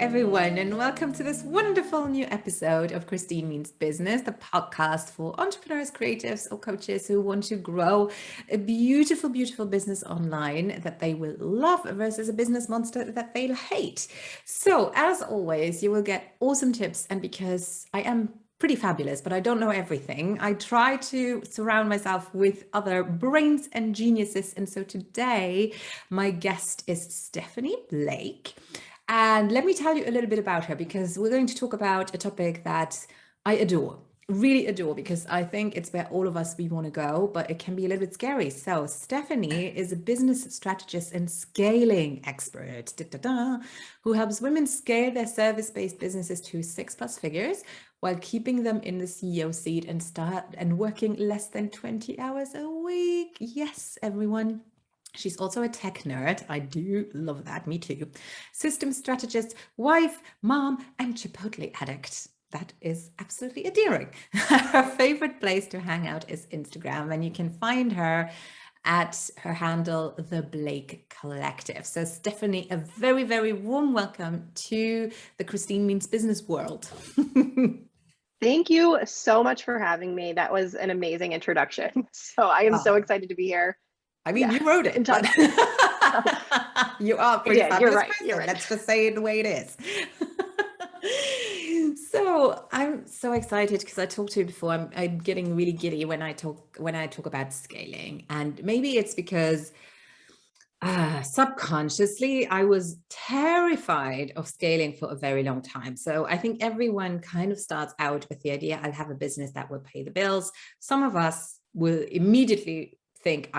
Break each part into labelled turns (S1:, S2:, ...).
S1: everyone, and welcome to this wonderful new episode of Christine Means Business, the podcast for entrepreneurs, creatives, or coaches who want to grow a beautiful, beautiful business online that they will love versus a business monster that they'll hate. So, as always, you will get awesome tips, and because I am pretty fabulous, but I don't know everything, I try to surround myself with other brains and geniuses. And so today, my guest is Stephanie Blake. And let me tell you a little bit about her, because we're going to talk about a topic that I adore, really adore, because I think it's where all of us we want to go, but it can be a little bit scary. So Stephanie is a business strategist and scaling expert, who helps women scale their service-based businesses to 6+ figures while keeping them in the CEO seat and working less than 20 hours a week. Yes, everyone. She's also a tech nerd. I do love that. Me too. Systems strategist, wife, mom, and Chipotle addict. That is absolutely endearing. Her favorite place to hang out is Instagram, and you can find her at her handle, The Blake Collective. So Stephanie, a very, very warm welcome to the Christine Means Business world.
S2: Thank you so much for having me. That was an amazing introduction. So I am so excited to be here.
S1: I mean, you wrote it. But you are a pretty fabulous person. You're right. Let's just say it the way it is. So I'm so excited because I talked to you before. I'm getting really giddy when I talk about scaling, and maybe it's because subconsciously I was terrified of scaling for a very long time. So I think everyone kind of starts out with the idea, I'll have a business that will pay the bills. Some of us will immediately think,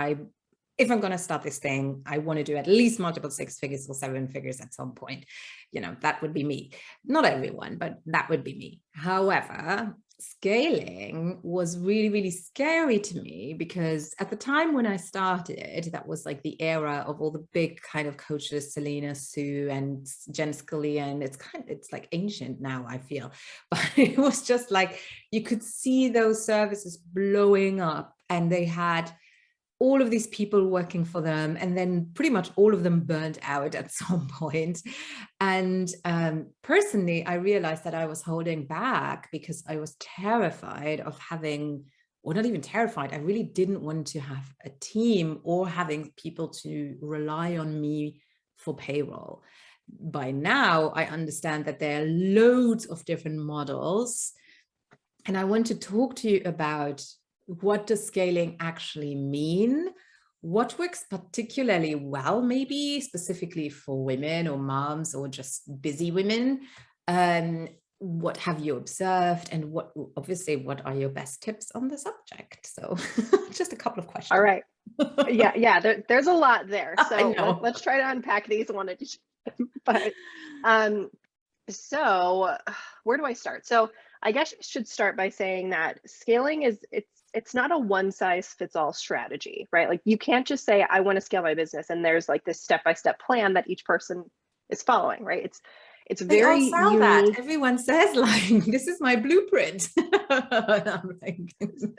S1: if I'm going to start this thing, I want to do at least multiple 6 figures or 7 figures at some point. You know, that would be me. Not everyone, but that would be me. However, scaling was really, really scary to me, because at the time when I started, that was like the era of all the big kind of coaches, Selena Sue and Jen Scalia, and it's like ancient now, I feel. But it was just like, you could see those services blowing up, and they had all of these people working for them, and then pretty much all of them burned out at some point. And personally, I realized that I was holding back because I was terrified of having, or not even terrified, I really didn't want to have a team or having people to rely on me for payroll. By now, I understand that there are loads of different models, and I want to talk to you about what does scaling actually mean? What works particularly well, maybe specifically for women or moms or just busy women? What have you observed? And what are your best tips on the subject? So just a couple of questions.
S2: All right. Yeah. There's a lot there. So let's try to unpack these one at a time. But so where do I start? So I guess I should start by saying that scaling it's not a one size fits all strategy, right? Like, you can't just say, I want to scale my business, and there's like this step-by-step plan that each person is following, right? It's very
S1: unique. That. Everyone says, like, this is my blueprint.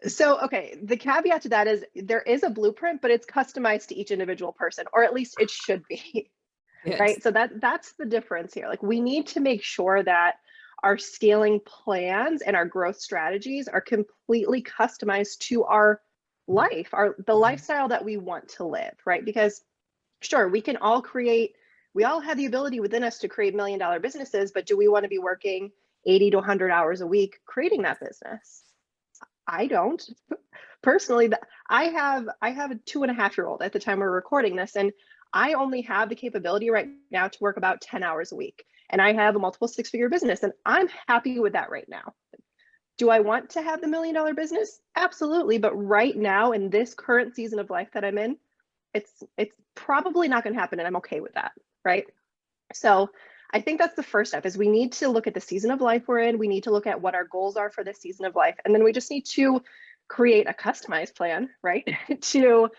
S2: So, okay, the caveat to that is there is a blueprint, but it's customized to each individual person, or at least it should be. Yes. Right? So that's the difference here. Like, we need to make sure that our scaling plans and our growth strategies are completely customized to our life, the lifestyle that we want to live, right? Because sure, we all have the ability within us to create $1 million businesses, but do we want to be working 80 to 100 hours a week creating that business? I don't. Personally, I have a 2.5-year-old at the time we're recording this, and I only have the capability right now to work about 10 hours a week. And I have a multiple 6-figure business, and I'm happy with that right now. Do I want to have the $1 million business? Absolutely. But right now, in this current season of life that I'm in, it's probably not going to happen, and I'm okay with that, right? So I think that's the first step, is we need to look at the season of life we're in. We need to look at what our goals are for this season of life. And then we just need to create a customized plan, right, to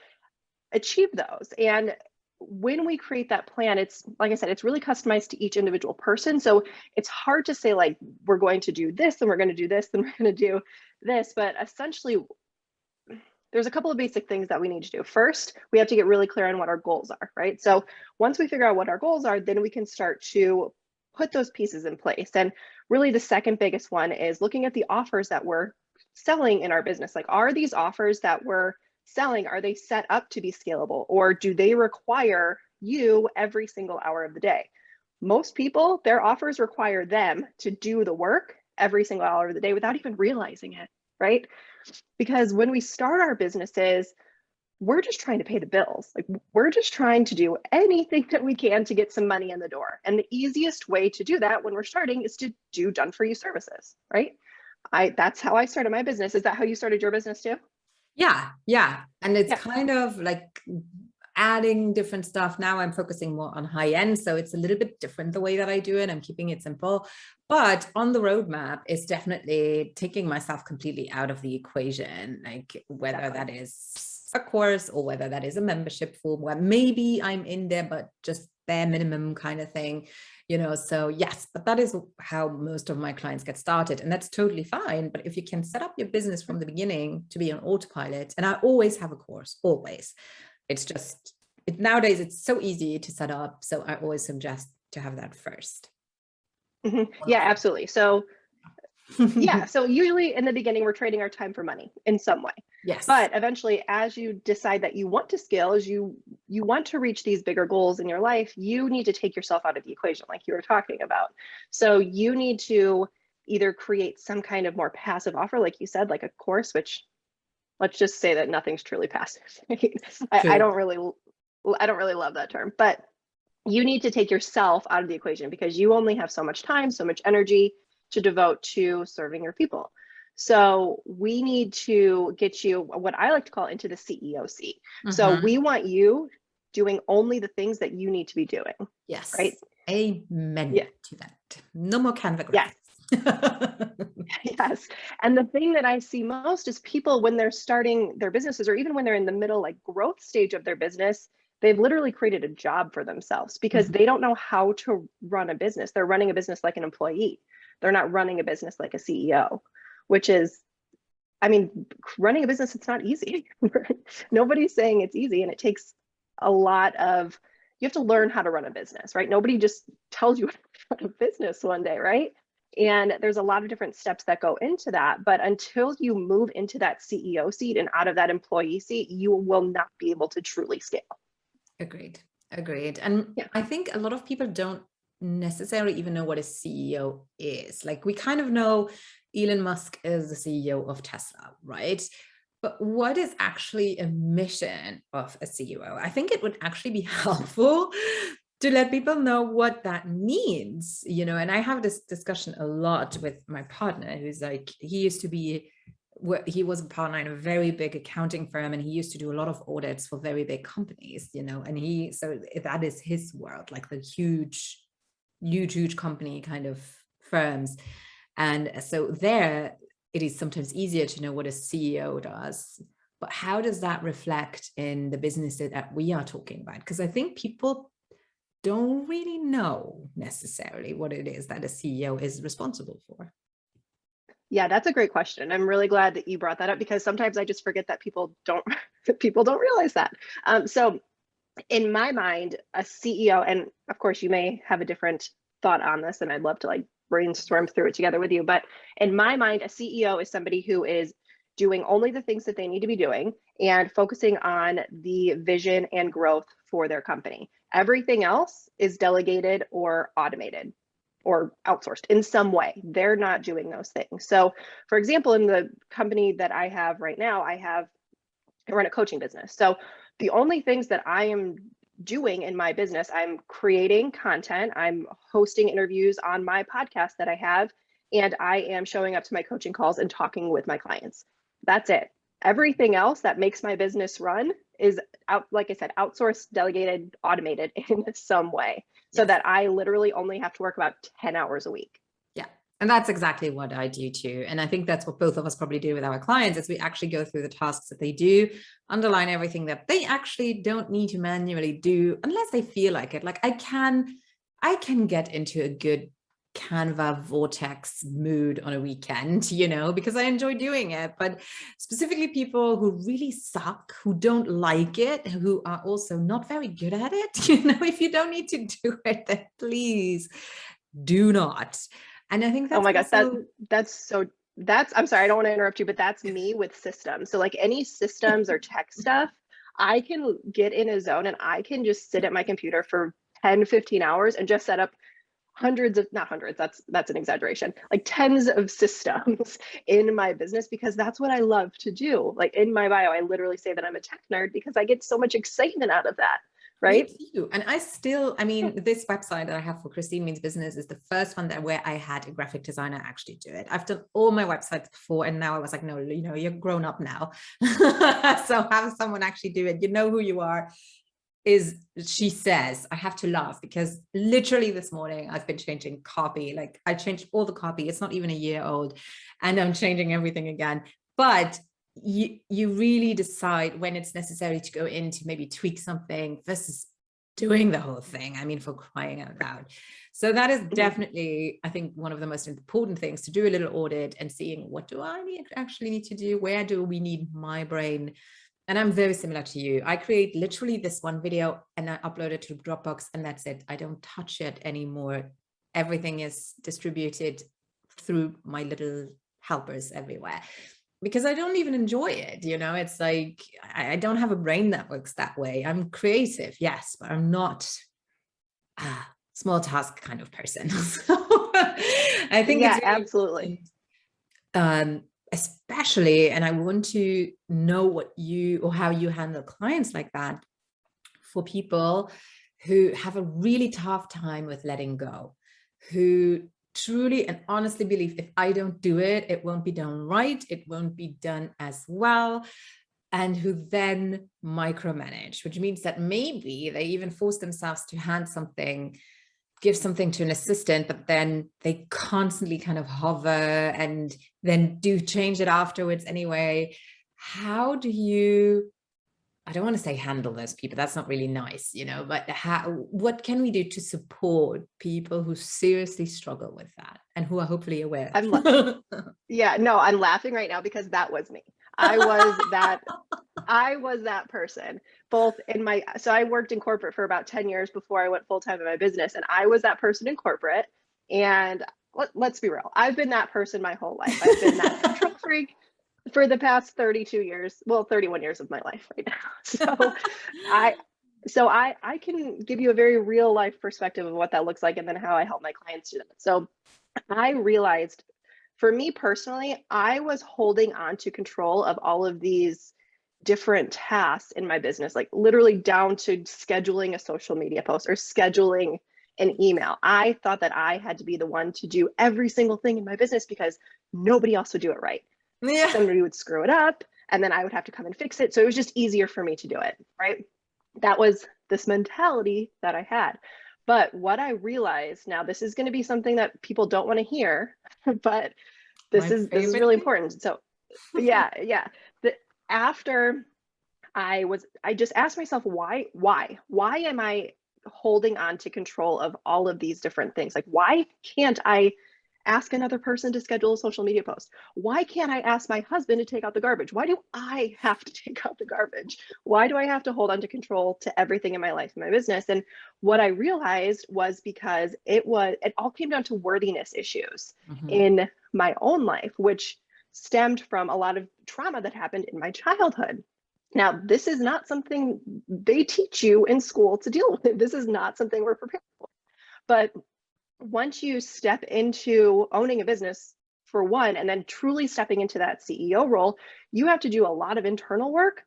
S2: achieve those. And when we create that plan, it's, like I said, it's really customized to each individual person. So it's hard to say, like, we're going to do this, and we're going to do this, and we're going to do this. But essentially, there's a couple of basic things that we need to do. First, we have to get really clear on what our goals are, right? So once we figure out what our goals are, then we can start to put those pieces in place. And really the second biggest one is looking at the offers that we're selling in our business. Like, are these offers that we're selling, are they set up to be scalable, or do they require you every single hour of the day? Most people, their offers require them to do the work every single hour of the day without even realizing it, right? Because when we start our businesses, we're just trying to pay the bills. Like, we're just trying to do anything that we can to get some money in the door. And the easiest way to do that when we're starting is to do done for you services, right? That's how I started my business. Is that how you started your business too?
S1: Yeah. And it's
S2: Yeah.
S1: kind of like adding different stuff. Now I'm focusing more on high end. So it's a little bit different the way that I do it. I'm keeping it simple, but on the roadmap is definitely taking myself completely out of the equation. Like whether that is a course or whether that is a membership form where maybe I'm in there, but just bare minimum kind of thing, so yes, but that is how most of my clients get started, and that's totally fine. But if you can set up your business from the beginning to be on autopilot, and I always have a course, always. It's just, nowadays it's so easy to set up. So I always suggest to have that first.
S2: Yeah, absolutely. So yeah, so usually in the beginning, we're trading our time for money in some way.
S1: Yes.
S2: But eventually, as you decide that you want to scale, as you want to reach these bigger goals in your life, you need to take yourself out of the equation, like you were talking about. So you need to either create some kind of more passive offer, like you said, like a course, which let's just say that nothing's truly passive. I don't really love that term, but you need to take yourself out of the equation because you only have so much time, so much energy to devote to serving your people. So we need to get you, what I like to call, into the CEO seat. So we want you doing only the things that you need to be doing.
S1: Yes.
S2: Right.
S1: Amen to that. No more Canva graphics.
S2: Yes. And the thing that I see most is people, when they're starting their businesses, or even when they're in the middle, like growth stage of their business, they've literally created a job for themselves because they don't know how to run a business. They're running a business like an employee. They're not running a business like a CEO, which is, I mean, running a business, it's not easy. Nobody's saying it's easy, and it takes a lot of, you have to learn how to run a business, right? Nobody just tells you how to run a business one day, right? And there's a lot of different steps that go into that. But until you move into that CEO seat and out of that employee seat, you will not be able to truly scale.
S1: Agreed. And I think a lot of people don't necessarily even know what a CEO is. Like, we kind of know Elon Musk is the CEO of Tesla, right? But what is actually a mission of a CEO? I think it would actually be helpful to let people know what that means, and I have this discussion a lot with my partner, who's like, he was a partner in a very big accounting firm, and he used to do a lot of audits for very big companies, and so that is his world, like the huge company kind of firms. And so there, it is sometimes easier to know what a CEO does, but how does that reflect in the business that we are talking about? Because I think people don't really know necessarily what it is that a CEO is responsible for.
S2: Yeah, that's a great question. I'm really glad that you brought that up, because sometimes I just forget that people don't realize that. So in my mind, a CEO, and of course you may have a different thought on this, and I'd love to like brainstorm through it together with you, but in my mind, a CEO is somebody who is doing only the things that they need to be doing and focusing on the vision and growth for their company. Everything else is delegated or automated or outsourced in some way. They're not doing those things. So for example, in the company that I have right now, I run a coaching business. So the only things that I am doing in my business, I'm creating content, I'm hosting interviews on my podcast that I have, and I am showing up to my coaching calls and talking with my clients. That's it. Everything else that makes my business run is like I said, outsourced, delegated, automated in some way, so that I literally only have to work about 10 hours a week.
S1: Yeah. And that's exactly what I do too. And I think that's what both of us probably do with our clients, is we actually go through the tasks that they do, underline everything that they actually don't need to manually do unless they feel like it. Like I can get into a good Canva vortex mood on a weekend, because I enjoy doing it. But specifically people who really suck, who don't like it, who are also not very good at it, if you don't need to do it, then please Do not. And I think
S2: Oh
S1: that's
S2: my gosh,
S1: also,
S2: I'm sorry, I don't want to interrupt you, but that's me with systems. So like any systems or tech stuff, I can get in a zone and I can just sit at my computer for 10, 15 hours and just set up hundreds of, not hundreds, that's an exaggeration, like tens of systems in my business, because that's what I love to do. Like in my bio, I literally say that I'm a tech nerd because I get so much excitement out of that.
S1: me
S2: Right.
S1: too. And I still, I mean, this website that I have for Christine Means Business is the first one that where I had a graphic designer actually do it. I've done all my websites before, and now I was like, no, you know, you're grown up now. So have someone actually do it. You know who you are. She says, I have to laugh because literally this morning I've been changing copy. Like I changed all the copy. It's not even a year old, and I'm changing everything again. But you really decide when it's necessary to go in to maybe tweak something versus doing the whole thing. I mean, for crying out loud. So that is definitely, I think, one of the most important things, to do a little audit and seeing what do I actually need to do? Where do we need my brain? And I'm very similar to you. I create literally this one video and I upload it to Dropbox, and that's it. I don't touch it anymore. Everything is distributed through my little helpers everywhere, because I don't even enjoy it. You know, it's like, I don't have a brain that works that way. I'm creative, yes, but I'm not a small task kind of person. So I think
S2: Yeah,
S1: it's really
S2: absolutely.
S1: important, especially, and I want to know what you or how you handle clients like that, for people who have a really tough time with letting go, who truly and honestly believe, if I don't do it, it won't be done right, it won't be done as well, and who then micromanage, which means that maybe they even force themselves to give something to an assistant, but then they constantly kind of hover and then do change it afterwards anyway. How do you, I don't want to say handle those people, that's not really nice, you know, but what can we do to support people who seriously struggle with that and who are hopefully aware?
S2: I'm Yeah, no, I'm laughing right now because that was me. I was that I was that person, both in my, so I worked in corporate for about 10 years before I went full time in my business. And I was that person in corporate. And let's be real, I've been that person my whole life. I've been that control freak for the past 32 years, well, 31 years of my life right now. I, I can give you a very real life perspective of what that looks like and then how I help my clients do that. So I realized, for me personally, I was holding on to control of all of these different tasks in my business, like literally down to scheduling a social media post or scheduling an email. I thought that I had to be the one to do every single thing in my business because nobody else would do it right.
S1: Yeah.
S2: Somebody would screw it up and then I would have to come and fix it. So it was just easier for me to do it, right? That was this mentality that I had. But what I realized, now this is going to be something that people don't want to hear, but
S1: My
S2: this is
S1: favorite
S2: really
S1: thing.
S2: important. So yeah. After I just asked myself, why am I holding on to control of all of these different things? Like, why can't I ask another person to schedule a social media post? Why can't I ask my husband to take out the garbage? Why do I have to take out the garbage? Why do I have to hold on to control to everything in my life and my business? And what I realized was because it all came down to worthiness issues in my own life, which stemmed from a lot of trauma that happened in my childhood. Now, this is not something they teach you in school to deal with. This is not something we're prepared for. But once you step into owning a business, for one, and then truly stepping into that CEO role, you have to do a lot of internal work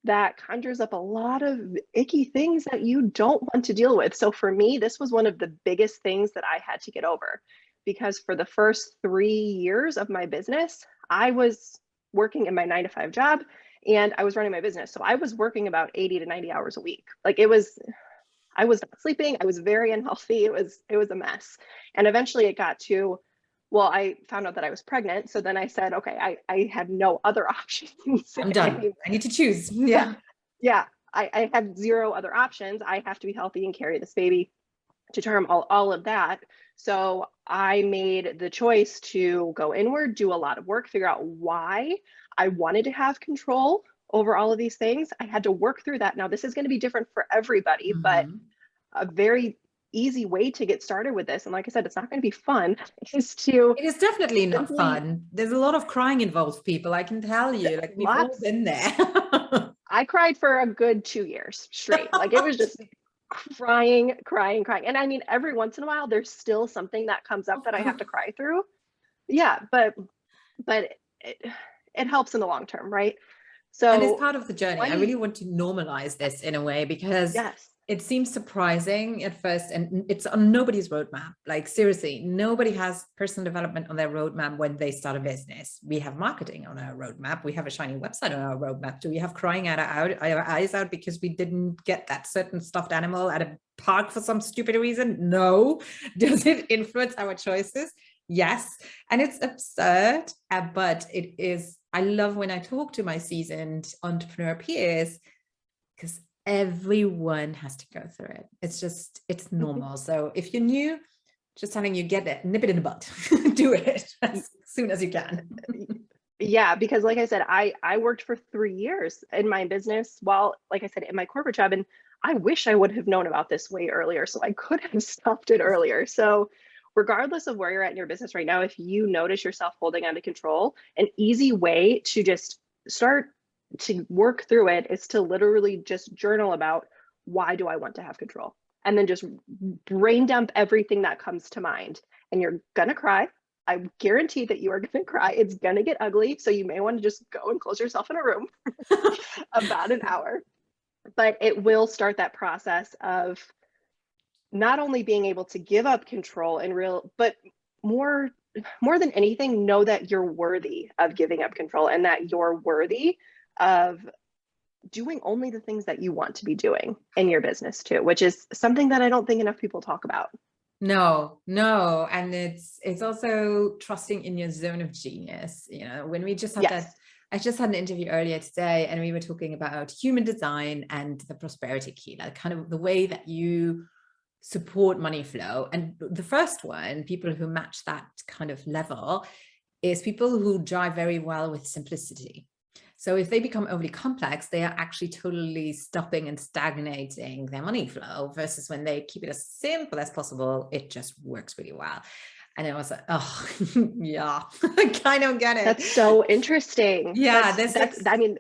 S2: that conjures up a lot of icky things that you don't want to deal with. So for me, this was one of the biggest things that I had to get over, because for the first 3 years of my business, I was working in my 9 to 5 job and I was running my business. So I was working about 80 to 90 hours a week. Like I was not sleeping. I was very unhealthy. It was a mess. And eventually it got to, well, I found out that I was pregnant. So then I said, okay, I have no other options.
S1: I'm done. I need to choose. Yeah.
S2: Yeah. I have zero other options. I have to be healthy and carry this baby to term, all of that. So I made the choice to go inward, do a lot of work, figure out why I wanted to have control over all of these things. I had to work through that. Now, this is going to be different for everybody, but a very easy way to get started with this, and like I said, it's not going to be fun, is to
S1: It is definitely not
S2: simply,
S1: fun. There's a lot of crying involved, people. I can tell you, like we've all
S2: lots.
S1: been there.
S2: I cried for a good 2 years straight. Like it was just crying, crying, crying. And I mean, every once in a while, there's still something that comes up
S1: Of
S2: that I have
S1: course.
S2: to cry through. Yeah, but it helps in the long term, right?
S1: And it's
S2: So
S1: part of the journey. I
S2: one,
S1: really want to normalize this in a way because
S2: yes,
S1: it seems surprising at first, and it's on nobody's roadmap. Like seriously, nobody has personal development on their roadmap when they start a business. We have marketing on our roadmap. We have a shiny website on our roadmap. Do we have crying our eyes out because we didn't get that certain stuffed animal at a park for some stupid reason? No. Does it influence our choices? Yes. And it's absurd, but it is. I love when I talk to my seasoned entrepreneur peers because everyone has to go through it. It's normal. So if you're new, just telling you, get it, nip it in the bud, do it as soon as you can.
S2: yeah, because like I said, I worked for 3 years in my business while, like I said, in my corporate job, and I wish I would have known about this way earlier, so I could have stopped it earlier. So regardless of where you're at in your business right now, if you notice yourself holding on to control, an easy way to just start to work through it is to literally just journal about, why do I want to have control? And then just brain dump everything that comes to mind. And you're gonna cry. I guarantee that you are gonna cry. It's gonna get ugly. So you may want to just go and close yourself in a room about an hour. But it will start that process of not only being able to give up control and but more than anything, know that you're worthy of giving up control, and that you're worthy of doing only the things that you want to be doing in your business too, which is something that I don't think enough people talk about.
S1: No, and it's also trusting in your zone of genius. You know, when we just had
S2: Yes.
S1: that, I just had an interview earlier today, and we were talking about human design and the prosperity key, like kind of the way that you support money flow. And the first one, people who match that kind of level, is people who drive very well with simplicity. So if they become overly complex, they are actually totally stopping and stagnating their money flow, versus when they keep it as simple as possible, it just works really well. And I was like, oh, yeah, I kind of get it.
S2: That's so interesting.
S1: Yeah,
S2: I mean,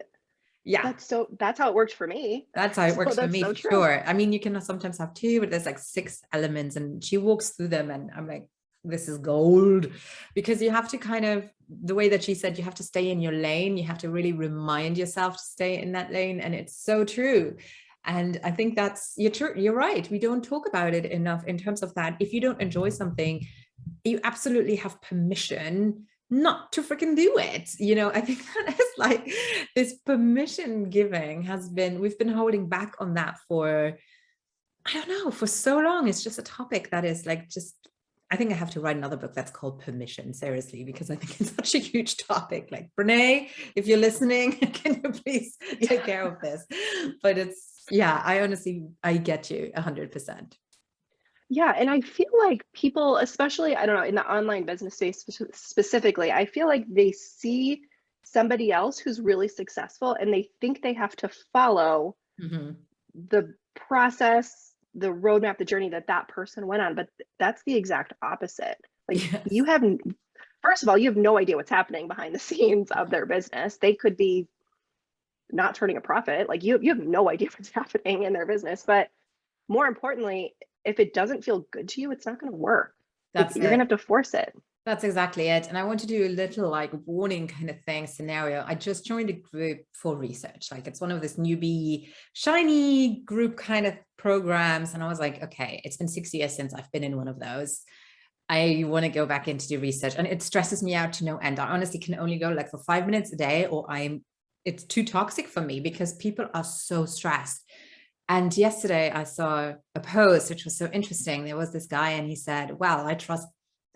S1: yeah,
S2: that's how it works for me.
S1: that's how it works
S2: So
S1: for
S2: that's
S1: me,
S2: so
S1: for
S2: true.
S1: sure. I mean, you can sometimes have two, but there's like 6 elements, and she walks through them, and I'm like, this is gold, because you have to kind of, the way that she said, you have to stay in your lane. You have to really remind yourself to stay in that lane. And it's so true. And I think you're right. We don't talk about it enough in terms of that. If you don't enjoy something, you absolutely have permission not to freaking do it. You know, I think that is like, this permission giving we've been holding back on that for, I don't know, for so long. It's just a topic that is like, I think I have to write another book that's called Permission, seriously, because I think it's such a huge topic. Like, Brene, if you're listening, can you please take care of this? But I get you 100%.
S2: Yeah, and I feel like people, especially, I don't know, in the online business space specifically, I feel like they see somebody else who's really successful and they think they have to follow the process, the roadmap, the journey that person went on. But that's the exact opposite. Like,
S1: Yes.
S2: first of all, you have no idea what's happening behind the scenes of their business. They could be not turning a profit. Like, you have no idea what's happening in their business. But more importantly, if it doesn't feel good to you, it's not going to work.
S1: That's
S2: You're going to
S1: it.
S2: have to force it.
S1: That's exactly it. And I want to do a little like warning kind of thing scenario. I just joined a group for research. Like, it's one of this newbie, shiny group kind of programs. And I was like, okay, it's been 6 years since I've been in one of those. I want to go back into the research, and it stresses me out to no end. I honestly can only go like for 5 minutes a day, or it's too toxic for me because people are so stressed. And yesterday I saw a post, which was so interesting. There was this guy, and he said, well, I trust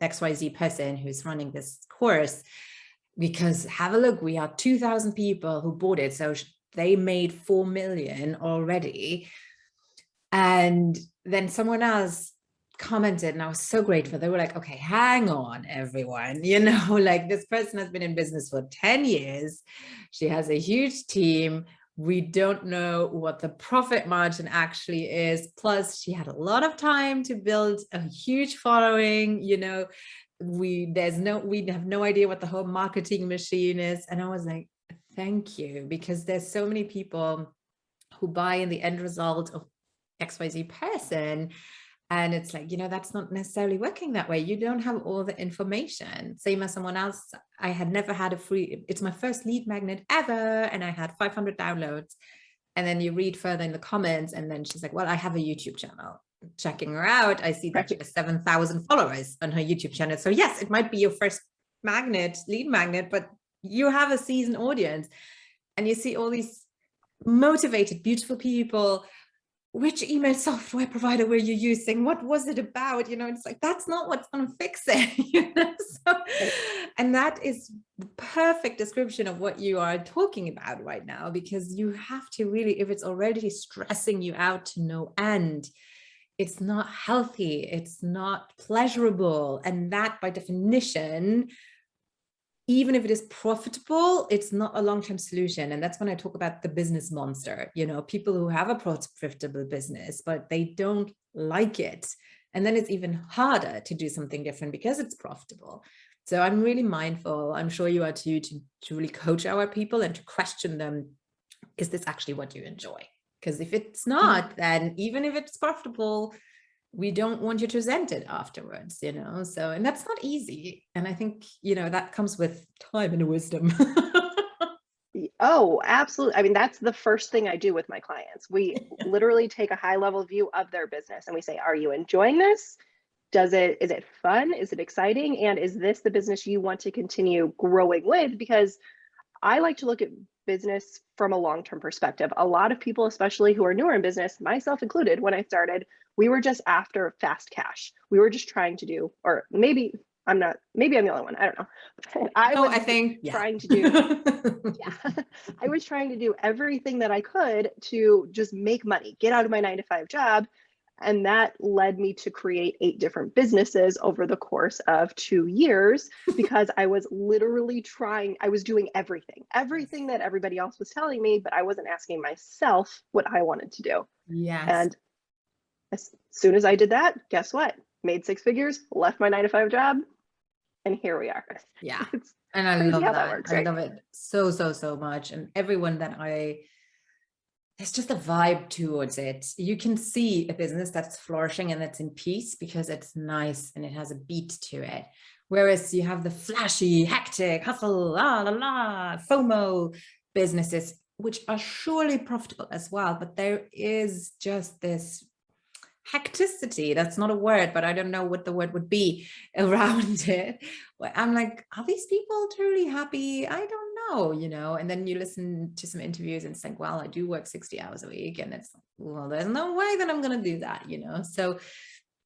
S1: XYZ person who's running this course because have a look, we are 2,000 people who bought it. So they made 4 million already. And then someone else commented, and I was so grateful. They were like, okay, hang on, everyone. You know, like, this person has been in business for 10 years. She has a huge team. We don't know what the profit margin actually is. Plus, she had a lot of time to build a huge following. We have no idea what the whole marketing machine is. And I was like, thank you, because there's so many people who buy in the end result of XYZ person. And it's like, that's not necessarily working that way. You don't have all the information. Same as someone else. I had never had it's my first lead magnet ever. And I had 500 downloads. And then you read further in the comments. And then she's like, well, I have a YouTube channel. Checking her out, I see that she has 7,000 followers on her YouTube channel. So yes, it might be your first lead magnet, but you have a seasoned audience. And you see all these motivated, beautiful people. Which email software provider were you using? What was it about? It's like, that's not what's going to fix it. And that is the perfect description of what you are talking about right now, because you have to really, if it's already stressing you out to no end, it's not healthy, it's not pleasurable. And that by definition, even if it is profitable, it's not a long-term solution. And that's when I talk about the business monster, people who have a profitable business, but they don't like it. And then it's even harder to do something different because it's profitable. So I'm really mindful, I'm sure you are too, to really coach our people and to question them. Is this actually what you enjoy? Because if it's not, then even if it's profitable, we don't want you to resent it afterwards, so, and that's not easy. And I think, that comes with time and wisdom.
S2: Oh, absolutely. I mean, that's the first thing I do with my clients. We literally take a high level view of their business and we say, are you enjoying this? Is it fun? Is it exciting? And is this the business you want to continue growing with? Because I like to look at business from a long-term perspective. A lot of people, especially who are newer in business, myself included, when I started, we were just after fast cash. We were just trying to do, or maybe I'm the only one, I don't know. I was trying to do everything that I could to just make money, get out of my 9-to-5 job. And that led me to create 8 different businesses over the course of 2 years, because I was literally I was doing everything that everybody else was telling me, but I wasn't asking myself what I wanted to do.
S1: Yes.
S2: And as soon as I did that, guess what? Made 6 figures, left my 9-to-5 job, and here we are.
S1: Yeah.
S2: It's
S1: and I
S2: crazy
S1: love
S2: how
S1: that.
S2: works,
S1: I
S2: right?
S1: love it so much. And everyone there's just a vibe towards it. You can see a business that's flourishing and that's in peace because it's nice and it has a beat to it. Whereas you have the flashy, hectic, hustle, FOMO businesses, which are surely profitable as well. But there is just this hecticity, that's not a word, but I don't know what the word would be around it. I'm like, are these people truly happy? I don't know, and then you listen to some interviews and it's like, well, I do work 60 hours a week, and it's, well, there's no way that I'm going to do that, so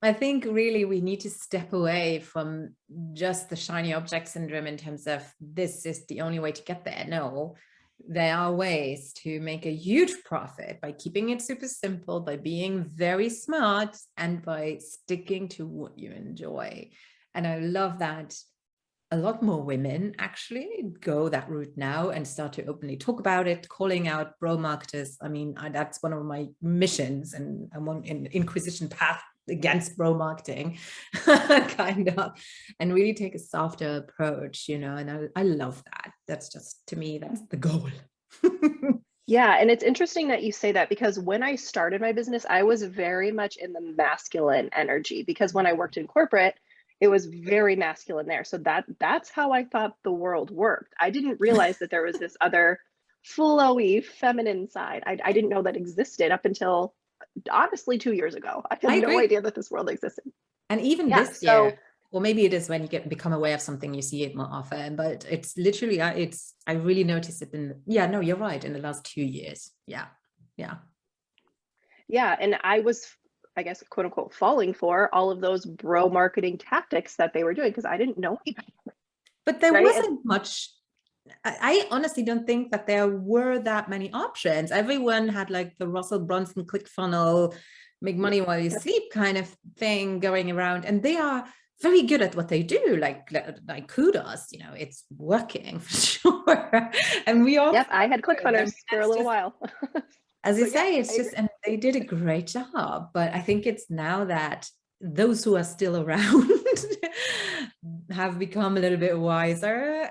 S1: I think really we need to step away from just the shiny object syndrome in terms of this is the only way to get there. No, there are ways to make a huge profit by keeping it super simple, by being very smart, and by sticking to what you enjoy. And I love that a lot more women actually go that route now and start to openly talk about it, calling out bro marketers. I mean, that's one of my missions, and I'm on an inquisition path against bro marketing kind of, and really take a softer approach, and I love that. That's just, to me, that's the goal.
S2: Yeah, and it's interesting that you say that, because when I started my business, I was very much in the masculine energy, because when I worked in corporate, it was very masculine there. So that's how I thought the world worked. I didn't realize that there was this other flowy feminine side. I didn't know that existed up until honestly 2 years ago. I had no idea that this world existed.
S1: And even this year, or maybe it is when you become aware of something, you see it more often, but it's literally, I really noticed it no, you're right, in the last 2 years. Yeah.
S2: And I was, I guess, quote unquote, falling for all of those bro marketing tactics that they were doing, because I didn't know anybody.
S1: But there wasn't much. I honestly don't think that there were that many options. Everyone had like the Russell Brunson ClickFunnels, make money while you sleep kind of thing going around. And they are very good at what they do, like kudos, you know, it's working for sure. And we all,
S2: yep, I had ClickFunnels for a little while.
S1: as you say,
S2: yeah,
S1: it's just, and they did a great job. But I think it's now that those who are still around have become a little bit wiser,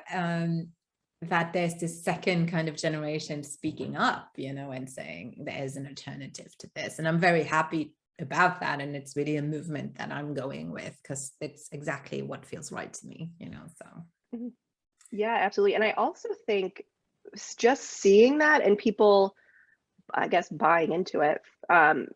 S1: that there's this second kind of generation speaking up, you know, and saying there's an alternative to this. And I'm very happy about that. And it's really a movement that I'm going with, because it's exactly what feels right to me, you know, so.
S2: Yeah, absolutely. And I also think just seeing that and people, I guess, buying into it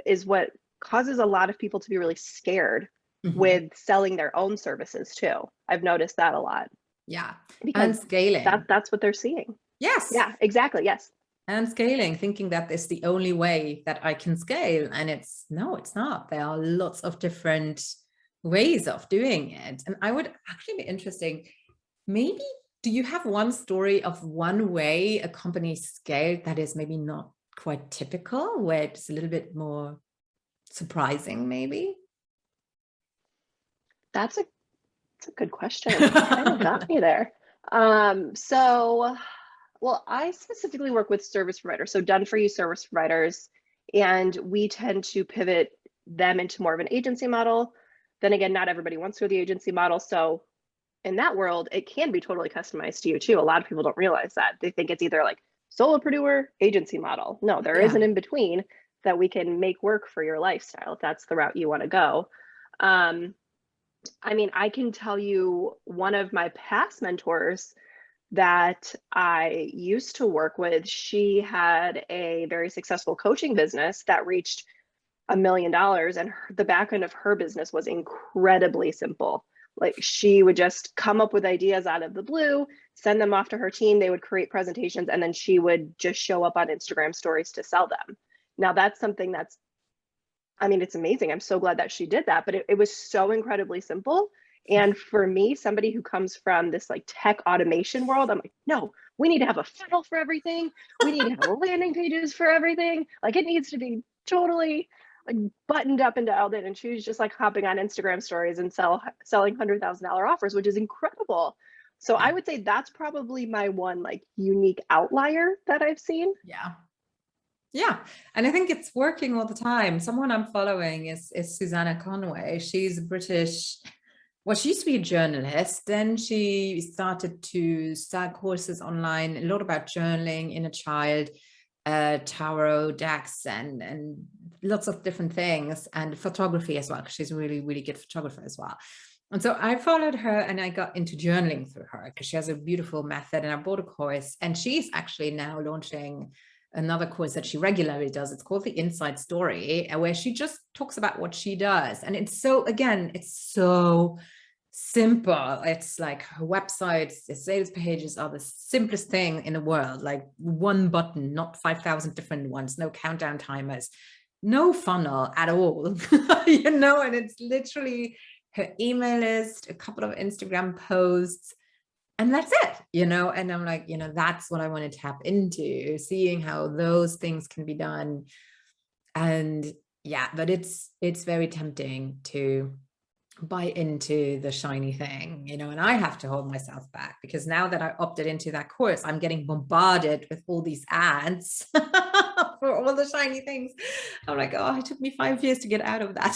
S2: is what causes a lot of people to be really scared with selling their own services too. I've noticed that a lot.
S1: Yeah.
S2: Because
S1: and scaling.
S2: That's what they're seeing.
S1: Yes.
S2: Yeah, exactly. Yes.
S1: And scaling, thinking that is the only way that I can scale. And no, it's not. There are lots of different ways of doing it. And I would actually be interesting, maybe, do you have one story of one way a company scaled that is maybe not quite typical, where it's a little bit more surprising, maybe?
S2: That's a good question. Kind of got me there. Well, I specifically work with service providers, so done for you service providers, and we tend to pivot them into more of an agency model. Then again, not everybody wants to go the agency model. So in that world, it can be totally customized to you too. A lot of people don't realize that. They think it's either like solopreneur, agency model. No, there is an in between that we can make work for your lifestyle if that's the route you want to go. I mean, I can tell you one of my past mentors that I used to work with, she had a very successful coaching business that reached $1 million, and the back end of her business was incredibly simple. Like, she would just come up with ideas out of the blue, send them off to her team, they would create presentations, and then she would just show up on Instagram stories to sell them. Now that's something that's, I mean, it's amazing. I'm so glad that she did that, but it was so incredibly simple. And for me, somebody who comes from this like tech automation world, I'm like, no, we need to have a funnel for everything. We need to have landing pages for everything. Like, it needs to be totally like buttoned up and dialed in. And she was just like hopping on Instagram stories and selling $100,000 offers, which is incredible. So I would say that's probably my one like unique outlier that I've seen.
S1: Yeah. Yeah. And I think it's working all the time. Someone I'm following is Susanna Conway. She's a British, well, she used to be a journalist. Then she started to start courses online, a lot about journaling, inner child, tarot decks, and lots of different things, and photography as well, because she's a really, really good photographer as well. And so I followed her and I got into journaling through her, because she has a beautiful method, and I bought a course, and she's actually now launching another course that she regularly does. It's called The Inside Story, where she just talks about what she does. And it's so, again, it's so simple. It's like her websites, the sales pages are the simplest thing in the world, like one button, not 5,000 different ones, no countdown timers, no funnel at all, you know, and it's literally her email list, a couple of Instagram posts, and that's it, you know. And I'm like, you know, that's what I want to tap into, seeing how those things can be done. And yeah, but it's very tempting to buy into the shiny thing, you know, and I have to hold myself back, because now that I opted into that course, I'm getting bombarded with all these ads for all the shiny things. I'm like, oh, it took me 5 years to get out of that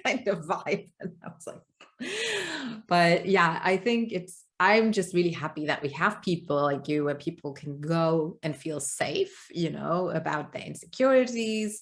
S1: kind of vibe. And I was like, but yeah, I think I'm just really happy that we have people like you, where people can go and feel safe, you know, about their insecurities,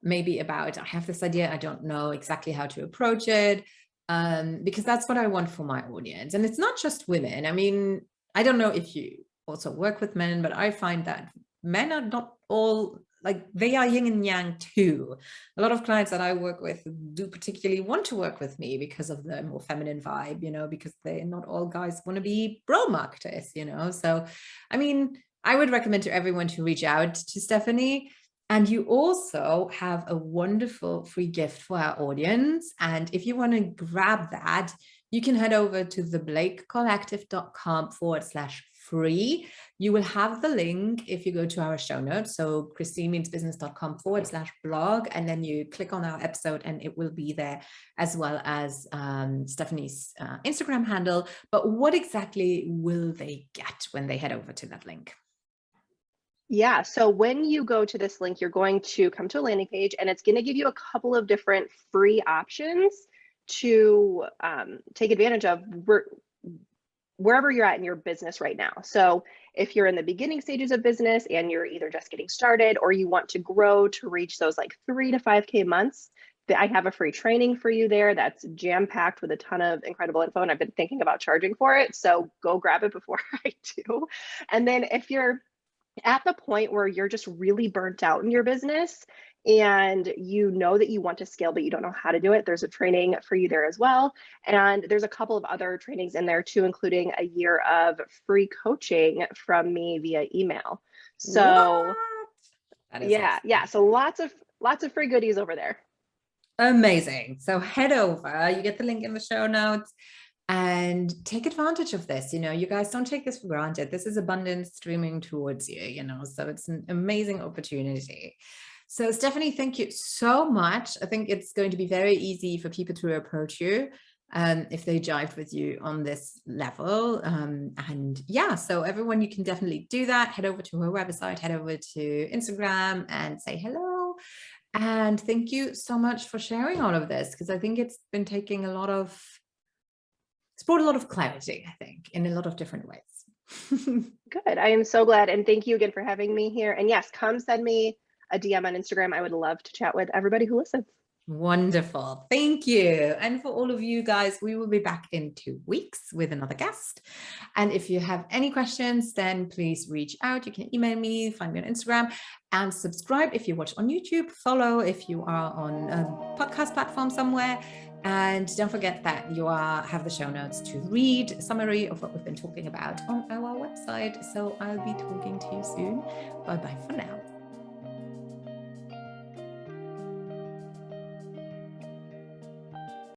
S1: maybe about, I have this idea, I don't know exactly how to approach it, because that's what I want for my audience. And it's not just women. I mean, I don't know if you also work with men, but I find that men are not all like, they are yin and yang too. A lot of clients that I work with do particularly want to work with me because of the more feminine vibe, you know, because they're not all guys want to be bro marketers, you know. So, I mean, I would recommend to everyone to reach out to Stephanie. And you also have a wonderful free gift for our audience. And if you want to grab that, you can head over to theblakecollective.com/ free. You will have the link if you go to our show notes. So christinemeansbusiness.com/blog, and then you click on our episode and it will be there, as well as Stephanie's Instagram handle. But what exactly will they get when they head over to that link?
S2: Yeah, so when you go to this link, you're going to come to a landing page, and it's going to give you a couple of different free options to take advantage of wherever you're at in your business right now. So if you're in the beginning stages of business and you're either just getting started, or you want to grow to reach those like 3 to 5K months, I have a free training for you there that's jam-packed with a ton of incredible info, and I've been thinking about charging for it. So go grab it before I do. And then if you're at the point where you're just really burnt out in your business and you know that you want to scale, but you don't know how to do it, there's a training for you there as well. And there's a couple of other trainings in there too, including a year of free coaching from me via email. So yeah, awesome. Yeah. So lots of free goodies over there.
S1: Amazing. So head over, you get the link in the show notes, and take advantage of this. You guys, don't take this for granted. This is abundance streaming towards you, so it's an amazing opportunity. So Stephanie, thank you so much. I think it's going to be very easy for people to approach you if they jived with you on this level. And yeah, so everyone, you can definitely do that. Head over to her website, head over to Instagram and say hello. And thank you so much for sharing all of this, because I think it's been taking it's brought a lot of clarity, I think, in a lot of different ways.
S2: Good. I am so glad. And thank you again for having me here. And yes, come send me a DM on Instagram. I would love to chat with everybody who listens.
S1: Wonderful. Thank you. And for all of you guys, we will be back in 2 weeks with another guest. And if you have any questions, then please reach out. You can email me, find me on Instagram, and subscribe if you watch on YouTube, follow if you are on a podcast platform somewhere. And don't forget that you have the show notes to read a summary of what we've been talking about on our website. So I'll be talking to you soon. Bye-bye for now.